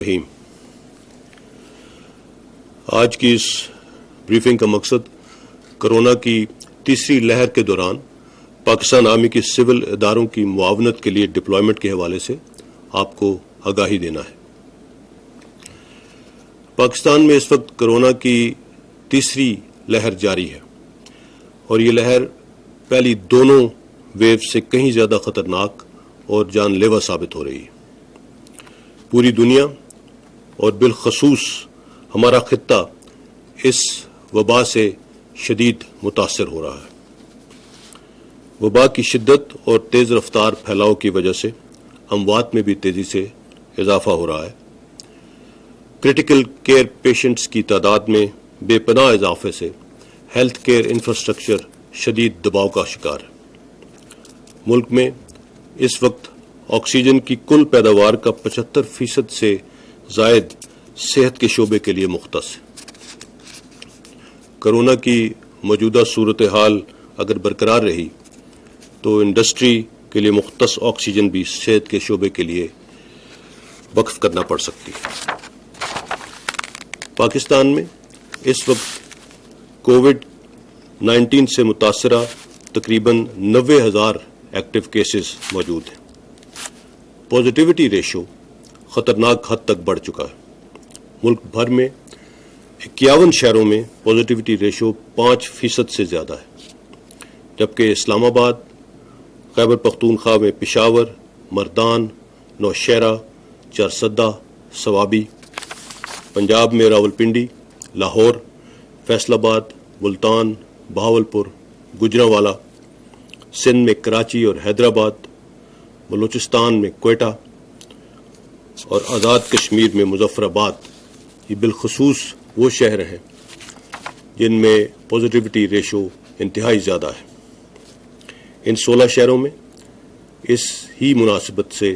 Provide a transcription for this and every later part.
رحیم۔ آج کی اس بریفنگ کا مقصد کرونا کی تیسری لہر کے دوران پاکستان آرمی کی سول اداروں کی معاونت کے لیے ڈپلائمنٹ کے حوالے سے آپ کو آگاہی دینا ہے۔ پاکستان میں اس وقت کرونا کی تیسری لہر جاری ہے اور یہ لہر پہلی دونوں ویو سے کہیں زیادہ خطرناک اور جان لیوا ثابت ہو رہی ہے۔ پوری دنیا اور بالخصوص ہمارا خطہ اس وبا سے شدید متاثر ہو رہا ہے۔ وبا کی شدت اور تیز رفتار پھیلاؤ کی وجہ سے اموات میں بھی تیزی سے اضافہ ہو رہا ہے۔ کرٹیکل کیئر پیشنٹس کی تعداد میں بے پناہ اضافے سے ہیلتھ کیئر انفراسٹرکچر شدید دباؤ کا شکار ہے۔ ملک میں اس وقت آکسیجن کی کل پیداوار کا 75% سے زائد صحت کے شعبے کے لیے مختص ہے۔ کرونا کی موجودہ صورتحال اگر برقرار رہی تو انڈسٹری کے لیے مختص آکسیجن بھی صحت کے شعبے کے لیے وقف کرنا پڑ سکتی ہے۔ پاکستان میں اس وقت کووڈ-19 سے متاثرہ تقریباً 90,000 ایکٹیو کیسز موجود ہیں۔ پازیٹیوٹی ریشو خطرناک حد تک بڑھ چکا ہے۔ ملک بھر میں 51 شہروں میں پازیٹیوٹی ریشو 5% سے زیادہ ہے، جبکہ اسلام آباد، خیبر پختونخوا میں پشاور، مردان، نوشہرہ، چارسدہ، سوابی، پنجاب میں راولپنڈی، لاہور، فیصل آباد، ملتان، بہاولپور، گجرانوالہ، سندھ میں کراچی اور حیدرآباد، بلوچستان میں کوئٹہ اور آزاد کشمیر میں مظفر آباد، یہ بالخصوص وہ شہر ہیں جن میں پازیٹیوٹی ریشو انتہائی زیادہ ہے۔ ان 16 شہروں میں اس ہی مناسبت سے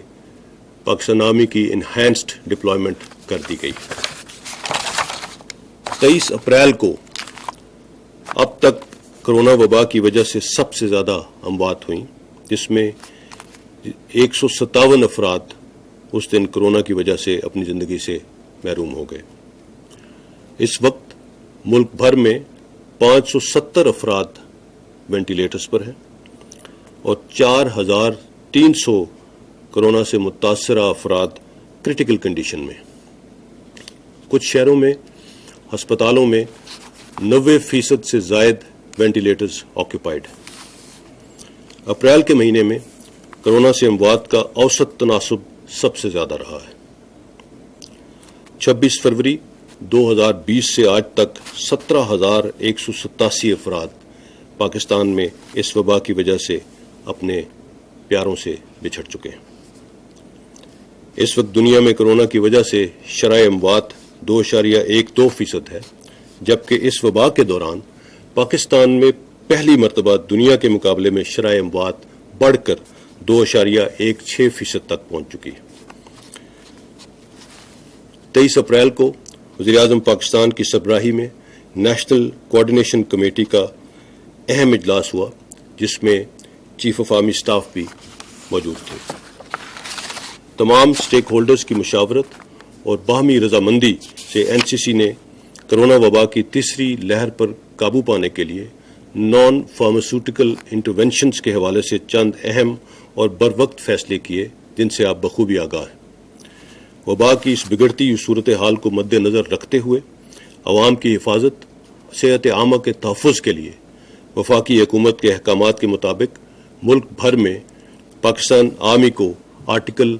پاکستان آرمی کی انہینسڈ ڈپلائمنٹ کر دی گئی۔ 23 اپریل کو اب تک کرونا وبا کی وجہ سے سب سے زیادہ اموات ہوئیں، جس میں 157 افراد اس دن کرونا کی وجہ سے اپنی زندگی سے محروم ہو گئے۔ اس وقت ملک بھر میں 570 افراد وینٹیلیٹرز پر ہیں اور 4,300 کرونا سے متاثرہ افراد کرٹیکل کنڈیشن میں ہیں۔ کچھ شہروں میں ہسپتالوں میں 90% سے زائد وینٹیلیٹرز آکیوپائڈ ہیں۔ اپریل کے مہینے میں کرونا سے اموات کا اوسط تناسب سب سے زیادہ رہا ہے۔ 26 فروری 2020 سے آج تک 17,187 افراد پاکستان میں اس وبا کی وجہ سے اپنے پیاروں سے بچھڑ چکے ہیں۔ اس وقت دنیا میں کرونا کی وجہ سے شرح اموات 2.12% ہے، جبکہ اس وبا کے دوران پاکستان میں پہلی مرتبہ دنیا کے مقابلے میں شرح اموات بڑھ کر 2.16% تک پہنچ چکی ہے۔ 23 اپریل کو وزیراعظم پاکستان کی سربراہی میں نیشنل کوآرڈینیشن کمیٹی کا اہم اجلاس ہوا، جس میں چیف آف آرمی سٹاف بھی موجود تھے۔ تمام سٹیک ہولڈرز کی مشاورت اور باہمی رضامندی سے NCC نے کرونا وبا کی تیسری لہر پر قابو پانے کے لیے نان فارماسیوٹیکل انٹرونشنز کے حوالے سے چند اہم اور بروقت فیصلے کیے، جن سے آپ بخوبی آگاہ ہیں۔ وبا کی اس بگڑتی ہوئی صورتحال کو مد نظر رکھتے ہوئے عوام کی حفاظت، صحت عامہ کے تحفظ کے لیے وفاقی حکومت کے احکامات کے مطابق ملک بھر میں پاکستان آرمی کو آرٹیکل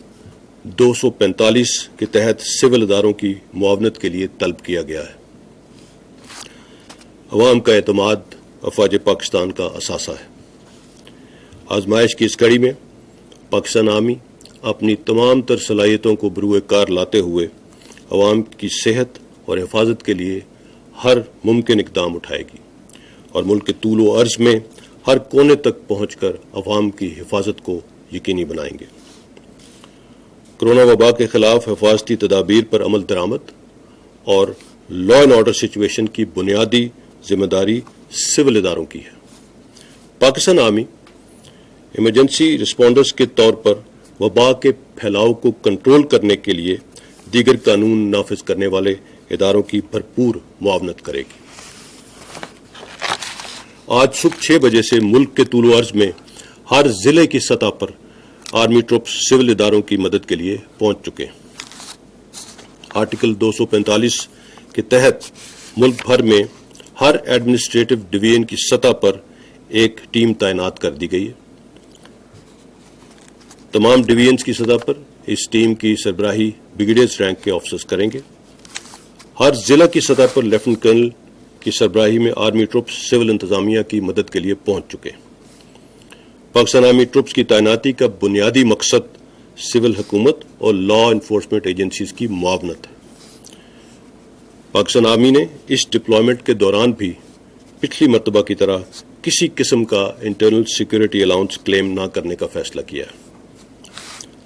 245 کے تحت سول اداروں کی معاونت کے لیے طلب کیا گیا ہے۔ عوام کا اعتماد افواج پاکستان کا اثاثہ ہے۔ آزمائش کی اس کڑی میں پاکستان آرمی اپنی تمام تر صلاحیتوں کو بروئے کار لاتے ہوئے عوام کی صحت اور حفاظت کے لیے ہر ممکن اقدام اٹھائے گی اور ملک کے طول و عرض میں ہر کونے تک پہنچ کر عوام کی حفاظت کو یقینی بنائیں گے۔ کرونا وبا کے خلاف حفاظتی تدابیر پر عمل درآمد اور لا اینڈ آرڈر سچویشن کی بنیادی ذمہ داری سول اداروں کی ہے۔ پاکستان آرمی ایمرجنسی رسپونڈرز کے طور پر وبا کے پھیلاؤ کو کنٹرول کرنے کے لیے دیگر قانون نافذ کرنے والے اداروں کی بھرپور معاونت کرے گی۔ آج صبح 6 بجے سے ملک کے طول و عرض میں ہر ضلع کی سطح پر آرمی ٹروپس سول اداروں کی مدد کے لیے پہنچ چکے ہیں۔ آرٹیکل 245 کے تحت ملک بھر میں ہر ایڈمنسٹریٹو ڈویژن کی سطح پر ایک ٹیم تعینات کر دی گئی ہے۔ تمام ڈویژنز کی سطح پر اس ٹیم کی سربراہی بریگیڈیئر رینک کے آفیسرز کریں گے۔ ہر ضلع کی سطح پر لیفٹیننٹ کرنل کی سربراہی میں آرمی ٹروپس سول انتظامیہ کی مدد کے لیے پہنچ چکے ہیں۔ پاکستان آرمی ٹروپس کی تعیناتی کا بنیادی مقصد سول حکومت اور لا انفورسمنٹ ایجنسیز کی معاونت ہے۔ پاکستان آرمی نے اس ڈپلائمنٹ کے دوران بھی پچھلی مرتبہ کی طرح کسی قسم کا انٹرنل سیکیورٹی الاؤنس کلیم نہ کرنے کا فیصلہ کیا ہے۔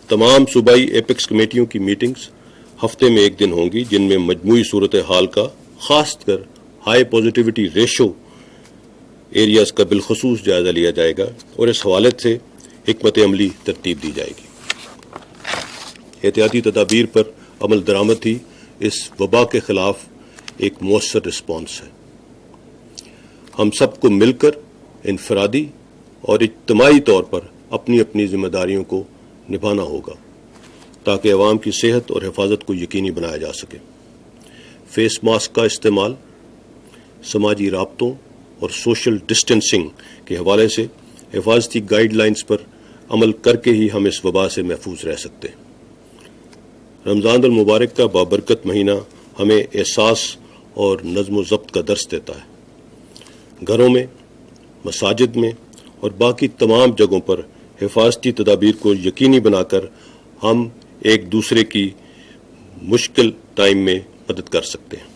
تمام صوبائی ایپیکس کمیٹیوں کی میٹنگز ہفتے میں ایک دن ہوں گی، جن میں مجموعی صورتحال کا خاص کر ہائی پازیٹیوٹی ریشو ایریاز کا بالخصوص جائزہ لیا جائے گا اور اس حوالے سے حکمت عملی ترتیب دی جائے گی۔ احتیاطی تدابیر پر عمل درآمد ہی اس وبا کے خلاف ایک مؤثر رسپانس ہے۔ ہم سب کو مل کر انفرادی اور اجتماعی طور پر اپنی اپنی ذمہ داریوں کو نبھانا ہوگا تاکہ عوام کی صحت اور حفاظت کو یقینی بنایا جا سکے۔ فیس ماسک کا استعمال، سماجی رابطوں اور سوشل ڈسٹینسنگ کے حوالے سے حفاظتی گائیڈ لائنز پر عمل کر کے ہی ہم اس وبا سے محفوظ رہ سکتے ہیں۔ رمضان المبارک کا بابرکت مہینہ ہمیں احساس اور نظم و ضبط کا درس دیتا ہے۔ گھروں میں، مساجد میں اور باقی تمام جگہوں پر حفاظتی تدابیر کو یقینی بنا کر ہم ایک دوسرے کی مشکل ٹائم میں مدد کر سکتے ہیں۔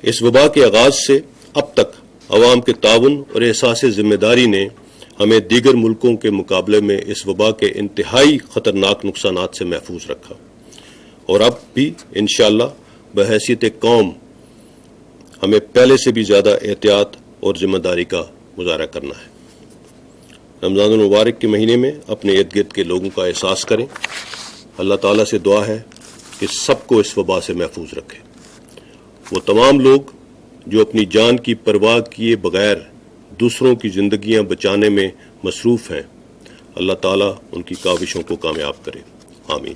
اس وبا کے آغاز سے اب تک عوام کے تعاون اور احساس ذمہ داری نے ہمیں دیگر ملکوں کے مقابلے میں اس وبا کے انتہائی خطرناک نقصانات سے محفوظ رکھا، اور اب بھی انشاءاللہ بحیثیت قوم ہمیں پہلے سے بھی زیادہ احتیاط اور ذمہ داری کا مظاہرہ کرنا ہے۔ رمضان المبارک کے مہینے میں اپنے ارد گرد کے لوگوں کا احساس کریں۔ اللہ تعالیٰ سے دعا ہے کہ سب کو اس وبا سے محفوظ رکھے۔ وہ تمام لوگ جو اپنی جان کی پرواہ کیے بغیر دوسروں کی زندگیاں بچانے میں مصروف ہیں، اللہ تعالیٰ ان کی کاوشوں کو کامیاب کرے، آمین۔